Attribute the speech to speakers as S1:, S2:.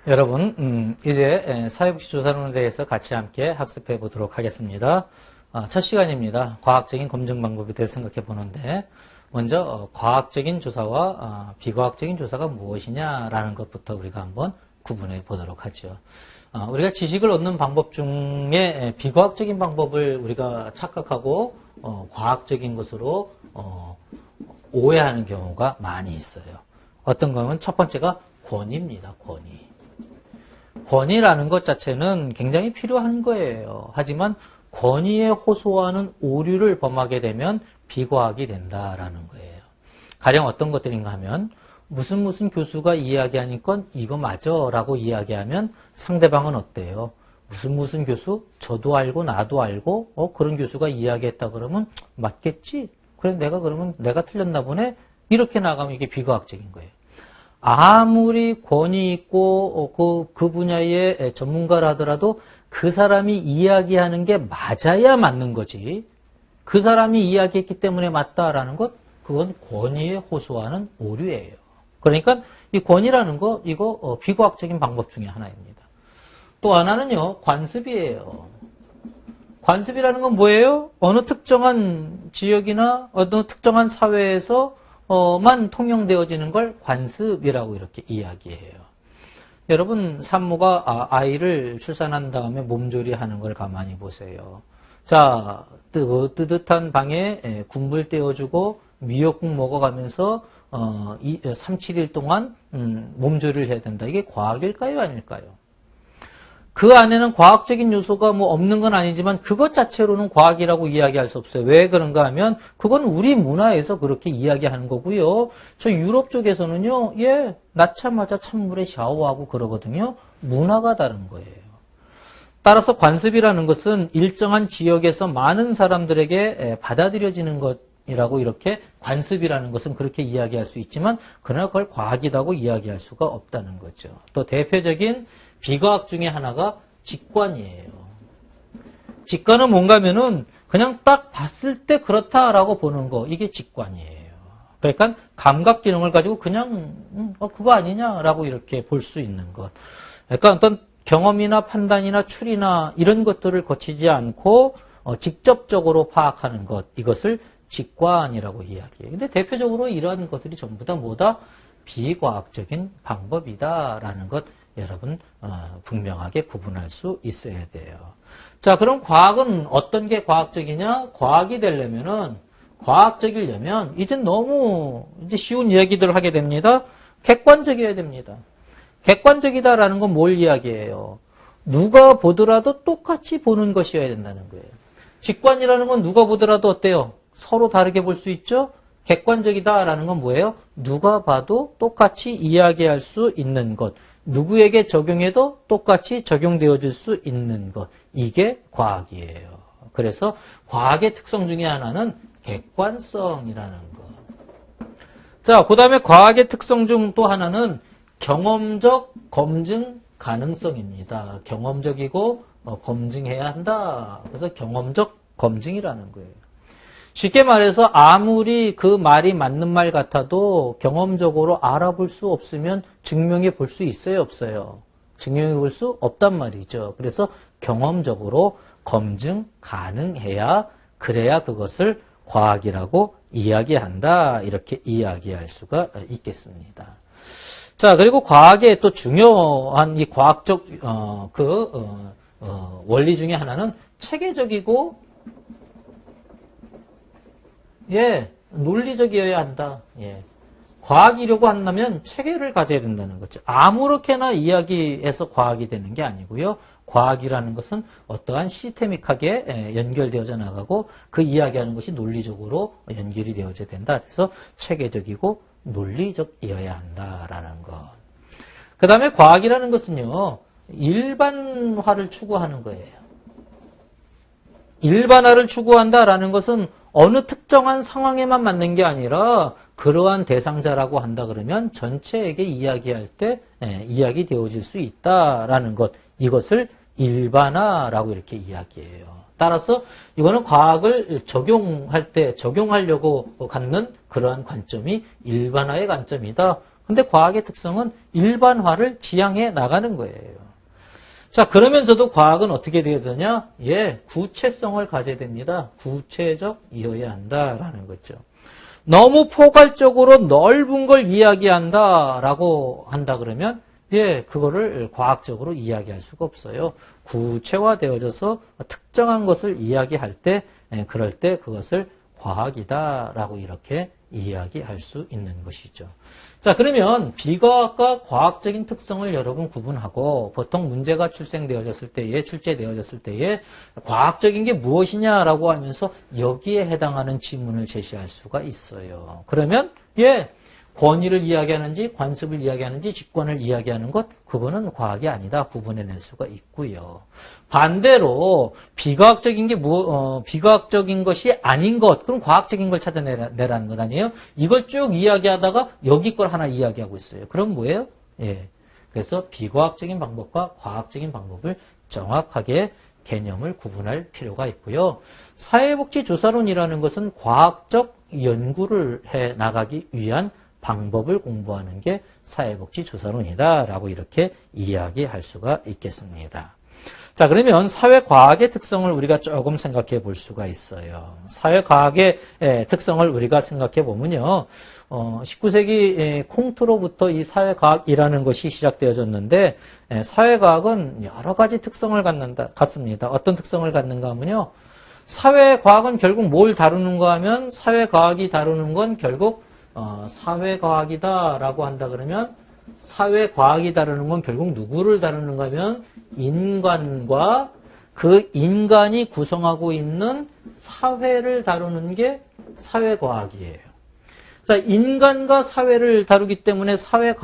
S1: 여러분, 이제 사회복지조사론에 대해서 같이 함께 학습해 보도록 하겠습니다. 첫 시간입니다. 과학적인 검증 방법에 대해서 생각해 보는데, 먼저 과학적인 조사와 비과학적인 조사가 무엇이냐라는 것부터 우리가 한번 구분해 보도록 하죠. 우리가 지식을 얻는 방법 중에 비과학적인 방법을 우리가 착각하고 과학적인 것으로 오해하는 경우가 많이 있어요. 어떤 거는 첫 번째가 권위입니다. 권위. 권위라는 것 자체는 굉장히 필요한 거예요. 하지만 권위에 호소하는 오류를 범하게 되면 비과학이 된다라는 거예요. 가령 어떤 것들인가 하면 무슨 교수가 이야기하니까 이거 맞아 라고 이야기하면 상대방은 어때요? 무슨 교수? 저도 알고 나도 알고 그런 교수가 이야기했다 그러면 맞겠지? 그래 그러면 내가 틀렸나 보네? 이렇게 나가면 이게 비과학적인 거예요. 아무리 권위 있고 그 분야의 전문가라 하더라도 그 사람이 이야기하는 게 맞아야 맞는 거지. 그 사람이 이야기했기 때문에 맞다라는 것, 그건 권위에 호소하는 오류예요. 그러니까 이 권위라는 거, 이거 비과학적인 방법 중에 하나입니다. 또 하나는요, 관습이에요. 관습이라는 건 뭐예요? 어느 특정한 지역이나 어느 특정한 사회에서 만 통용되어지는 걸 관습이라고 이렇게 이야기해요. 여러분, 산모가 아이를 출산한 다음에 몸조리 하는 걸 가만히 보세요. 자, 뜨뜻한 방에 국물 떼어주고 미역국 먹어가면서 3, 7일 동안 몸조리를 해야 된다. 이게 과학일까요? 아닐까요? 그 안에는 과학적인 요소가 뭐 없는 건 아니지만 그것 자체로는 과학이라고 이야기할 수 없어요. 왜 그런가 하면 그건 우리 문화에서 그렇게 이야기하는 거고요. 저 유럽 쪽에서는요. 낳자마자 찬물에 샤워하고 그러거든요. 문화가 다른 거예요. 따라서 관습이라는 것은 일정한 지역에서 많은 사람들에게 받아들여지는 것이라고 이렇게 관습이라는 것은 그렇게 이야기할 수 있지만 그러나 그걸 과학이라고 이야기할 수가 없다는 거죠. 또 대표적인 비과학 중에 하나가 직관이에요. 직관은 뭔가 하면은 그냥 딱 봤을 때 그렇다라고 보는 거, 이게 직관이에요. 그러니까 감각 기능을 가지고 그냥 그거 아니냐라고 이렇게 볼 수 있는 것. 그러니까 어떤 경험이나 판단이나 추리나 이런 것들을 거치지 않고 직접적으로 파악하는 것, 이것을 직관이라고 이야기해요. 근데 대표적으로 이러한 것들이 전부 다 뭐다? 비과학적인 방법이다라는 것 여러분 분명하게 구분할 수 있어야 돼요. 자, 그럼 과학은 어떤 게 과학적이냐? 과학이 되려면은 과학적이려면 이제 너무 쉬운 이야기들을 하게 됩니다. 객관적이어야 됩니다. 객관적이다라는 건 뭘 이야기해요? 누가 보더라도 똑같이 보는 것이어야 된다는 거예요. 직관이라는 건 누가 보더라도 어때요? 서로 다르게 볼 수 있죠? 객관적이다라는 건 뭐예요? 누가 봐도 똑같이 이야기할 수 있는 것. 누구에게 적용해도 똑같이 적용되어질 수 있는 것. 이게 과학이에요. 그래서 과학의 특성 중에 하나는 객관성이라는 것. 자, 그 다음에 과학의 특성 중 또 하나는 경험적 검증 가능성입니다. 경험적이고 검증해야 한다. 그래서 경험적 검증이라는 거예요. 쉽게 말해서 아무리 그 말이 맞는 말 같아도 경험적으로 알아볼 수 없으면 증명해 볼 수 있어요, 없어요? 증명해 볼 수 없단 말이죠. 그래서 경험적으로 검증 가능해야 그래야 그것을 과학이라고 이야기한다. 이렇게 이야기할 수가 있겠습니다. 자, 그리고 과학의 또 중요한 이 과학적 원리 중에 하나는 체계적이고 논리적이어야 한다. 과학이려고 한다면 체계를 가져야 된다는 거죠. 아무렇게나 이야기해서 과학이 되는 게 아니고요. 과학이라는 것은 어떠한 시스테믹하게 연결되어져 나가고 그 이야기하는 것이 논리적으로 연결이 되어져야 된다. 그래서 체계적이고 논리적이어야 한다라는 것. 그 다음에 과학이라는 것은요. 일반화를 추구하는 거예요. 일반화를 추구한다라는 것은 어느 특정한 상황에만 맞는 게 아니라 그러한 대상자라고 한다 그러면 전체에게 이야기할 때 이야기 되어질 수 있다라는 것. 이것을 일반화라고 이렇게 이야기해요. 따라서 이거는 과학을 적용할 때 적용하려고 갖는 그러한 관점이 일반화의 관점이다. 근데 과학의 특성은 일반화를 지향해 나가는 거예요. 자, 그러면서도 과학은 어떻게 되어야 되냐? 예, 구체성을 가져야 됩니다. 구체적이어야 한다라는 거죠. 너무 포괄적으로 넓은 걸 이야기한다라고 한다 그러면 예, 그거를 과학적으로 이야기할 수가 없어요. 구체화되어져서 특정한 것을 이야기할 때, 그럴 때 그것을 과학이다라고 이렇게 이야기할 수 있는 것이죠. 자, 그러면 비과학과 과학적인 특성을 여러분 구분하고 보통 문제가 출제되어졌을 때에 과학적인 게 무엇이냐라고 하면서 여기에 해당하는 지문을 제시할 수가 있어요. 그러면 예, 권위를 이야기하는지 관습을 이야기하는지 직관을 이야기하는 것 그거는 과학이 아니다 구분해낼 수가 있고요. 반대로 비과학적인 게 비과학적인 것이 아닌 것 그럼 과학적인 걸 찾아내라는 것 아니에요? 이걸 쭉 이야기하다가 여기 걸 하나 이야기하고 있어요. 그럼 뭐예요? 예. 그래서 비과학적인 방법과 과학적인 방법을 정확하게 개념을 구분할 필요가 있고요. 사회복지조사론이라는 것은 과학적 연구를 해 나가기 위한 방법을 공부하는 게 사회복지조사론이다라고 이렇게 이야기할 수가 있겠습니다. 자, 그러면 사회과학의 특성을 우리가 조금 생각해 볼 수가 있어요. 사회과학의 특성을 우리가 생각해 보면요. 19세기 콩트로부터 이 사회과학이라는 것이 시작되어졌는데 사회과학은 여러 가지 특성을 갖습니다. 어떤 특성을 갖는가 하면요. 사회과학은 결국 뭘 다루는가 하면 사회과학이 다루는 건 결국 사회과학이다라고 한다 그러면 사회과학이 다루는 건 결국 누구를 다루는가 하면 인간과 그 인간이 구성하고 있는 사회를 다루는 게 사회과학이에요. 자, 인간과 사회를 다루기 때문에 사회과학